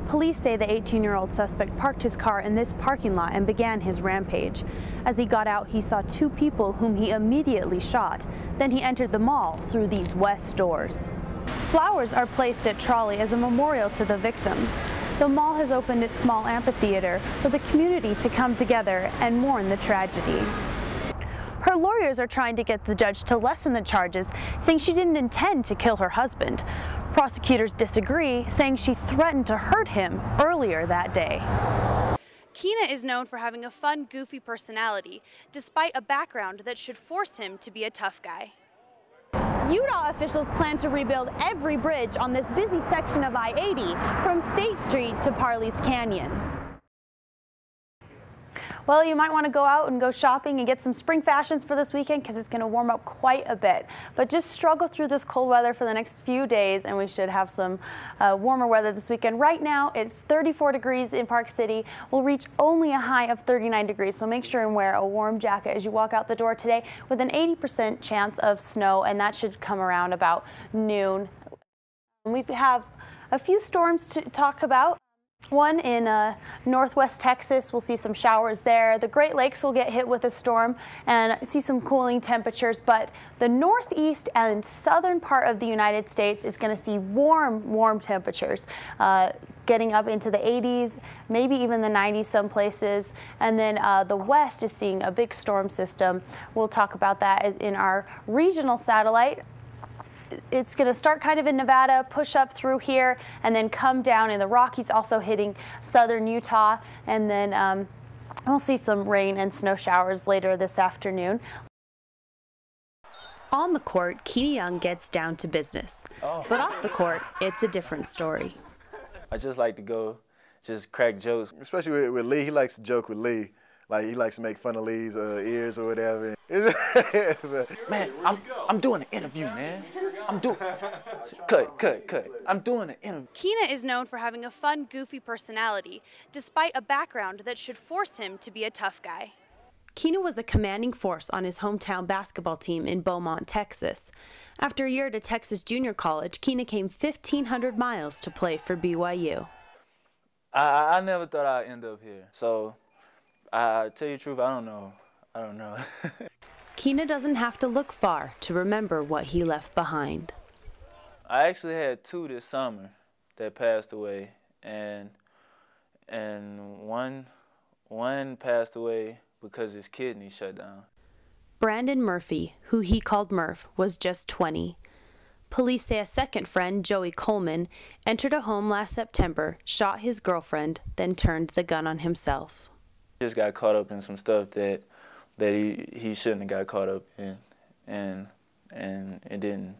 Police say the 18-year-old suspect parked his car in this parking lot and began his rampage. As he got out, he saw two people whom he immediately shot. Then he entered the mall through these west doors. Flowers are placed at Trolley as a memorial to the victims. The mall has opened its small amphitheater for the community to come together and mourn the tragedy. Her lawyers are trying to get the judge to lessen the charges, saying she didn't intend to kill her husband. Prosecutors disagree, saying she threatened to hurt him earlier that day. Keena is known for having a fun, goofy personality, despite a background that should force him to be a tough guy. Utah officials plan to rebuild every bridge on this busy section of I-80 from State Street to Parley's Canyon. Well, you might want to go out and go shopping and get some spring fashions for this weekend because it's going to warm up quite a bit. But just struggle through this cold weather for the next few days and we should have some warmer weather this weekend. Right now it's 34 degrees in Park City. We'll reach only a high of 39 degrees, so make sure and wear a warm jacket as you walk out the door today, with an 80% chance of snow, and that should come around about noon. We have a few storms to talk about. One in northwest Texas, we'll see some showers there. The Great Lakes will get hit with a storm and see some cooling temperatures, but the northeast and southern part of the United States is going to see warm temperatures, getting up into the 80s, maybe even the 90s some places. And then the west is seeing a big storm system. We'll talk about that in our regional satellite. It's going to start kind of in Nevada, push up through here, and then come down in the Rockies, also hitting southern Utah. And then we'll see some rain and snow showers later this afternoon. On the court, Keena Young gets down to business. But off the court, it's a different story. I just like to go just crack jokes. Especially with Lee, he likes to joke with Lee. Like, he likes to make fun of Lee's ears or whatever. Man, I'm doing an interview, man. I'm doing cut. I'm doing an interview. Keena is known for having a fun, goofy personality, despite a background that should force him to be a tough guy. Keena was a commanding force on his hometown basketball team in Beaumont, Texas. After a year at a Texas junior college, Keena came 1,500 miles to play for BYU. I never thought I'd end up here, so tell you the truth, I don't know. Keena doesn't have to look far to remember what he left behind. I actually had two this summer that passed away, and one passed away because his kidney shut down. Brandon Murphy, who he called Murph, was just 20. Police say a second friend, Joey Coleman, entered a home last September, shot his girlfriend, then turned the gun on himself. Just got caught up in some stuff that he shouldn't have got caught up in, and it didn't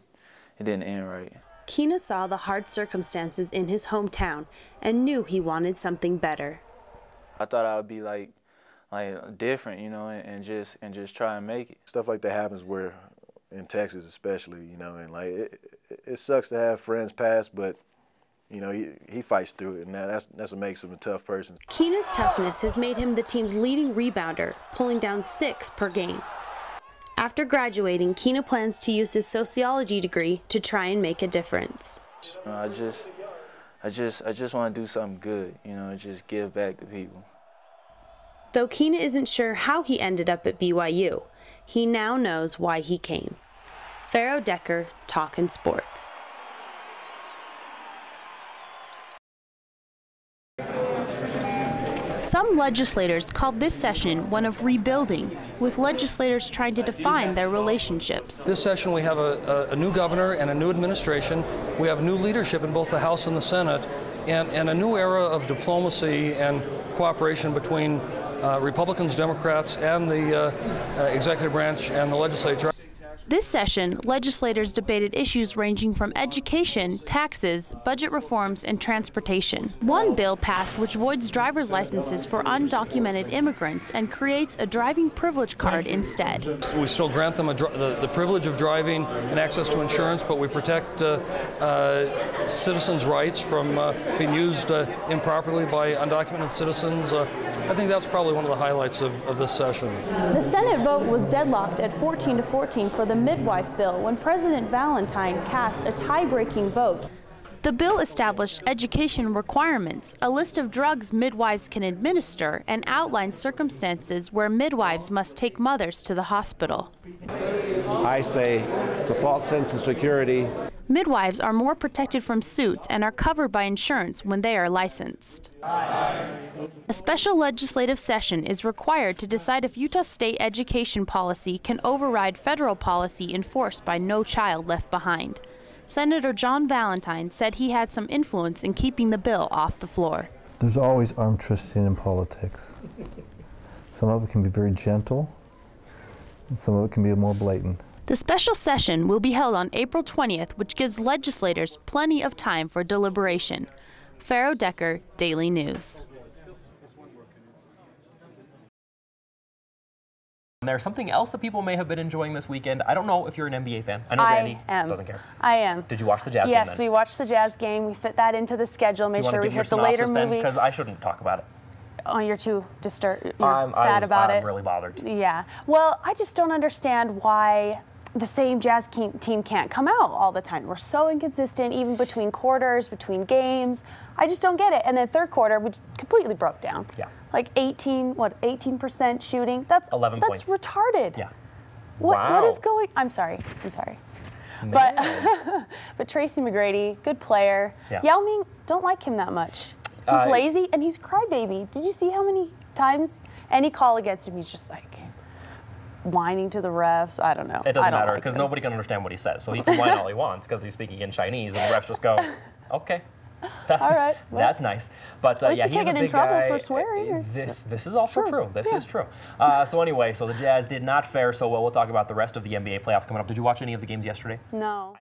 end right. Keena saw the hard circumstances in his hometown and knew he wanted something better. I thought I would be like different, you know, and just try and make it. Stuff like that happens where, in Texas especially, you know, and like it sucks to have friends pass, but you know, he fights through it, and that's what makes him a tough person. Keena's toughness has made him the team's leading rebounder, pulling down 6 per game. After graduating, Keena plans to use his sociology degree to try and make a difference. I just want to do something good, you know, just give back to people. Though Keena isn't sure how he ended up at BYU, he now knows why he came. Pharaoh Decker, Talkin' Sports. Some legislators called this session one of rebuilding, with legislators trying to define their relationships. This session we have a new governor and a new administration. We have new leadership in both the House and the Senate, and a new era of diplomacy and cooperation between Republicans, Democrats, and the executive branch and the legislature. This session, legislators debated issues ranging from education, taxes, budget reforms, and transportation. One bill passed which voids driver's licenses for undocumented immigrants and creates a driving privilege card instead. We still grant them the privilege of driving and access to insurance, but we protect citizens' rights from being used improperly by undocumented citizens. I think that's probably one of the highlights of this session. The Senate vote was deadlocked at 14-14 for the midwife bill when President Valentine cast a tie-breaking vote. The bill established education requirements, a list of drugs midwives can administer, and outlines circumstances where midwives must take mothers to the hospital. I say it's a false sense of security. Midwives are more protected from suits and are covered by insurance when they are licensed. A special legislative session is required to decide if Utah state education policy can override federal policy enforced by No Child Left Behind. Senator John Valentine said he had some influence in keeping the bill off the floor. There's always arm twisting in politics. Some of it can be very gentle, and some of it can be more blatant. The special session will be held on April 20th, which gives legislators plenty of time for deliberation. Farrow Decker, Daily News. There's something else that people may have been enjoying this weekend. I don't know if you're an NBA fan. I know Randy doesn't care. I am. Did you watch the Jazz game Yes, then? we watched the Jazz game. We fit that into the schedule, made sure we hit the later movie. Because I shouldn't talk about it. Oh, you're too disturbed. You're sad about it. I'm really bothered. Yeah. Well, I just don't understand why the same Jazz team can't come out all the time. We're so inconsistent, even between quarters, between games. I just don't get it. And then third quarter, we just completely broke down. Yeah. Like 18% shooting. That's 11 points. That's retarded. Yeah. What is going? I'm sorry. But Tracy McGrady, good player. Yeah. Yao Ming, don't like him that much. He's lazy and he's a crybaby. Did you see how many times any call against him, he's just like whining to the refs? I don't know. It doesn't matter because nobody can understand what he says. So he can whine all he wants because he's speaking in Chinese, and the refs just go, okay. That's all right. Well, that's nice. But at least yeah, you can't get in trouble for swearing. This is also true. This is true. So anyway, so the Jazz did not fare so well. We'll talk about the rest of the NBA playoffs coming up. Did you watch any of the games yesterday? No.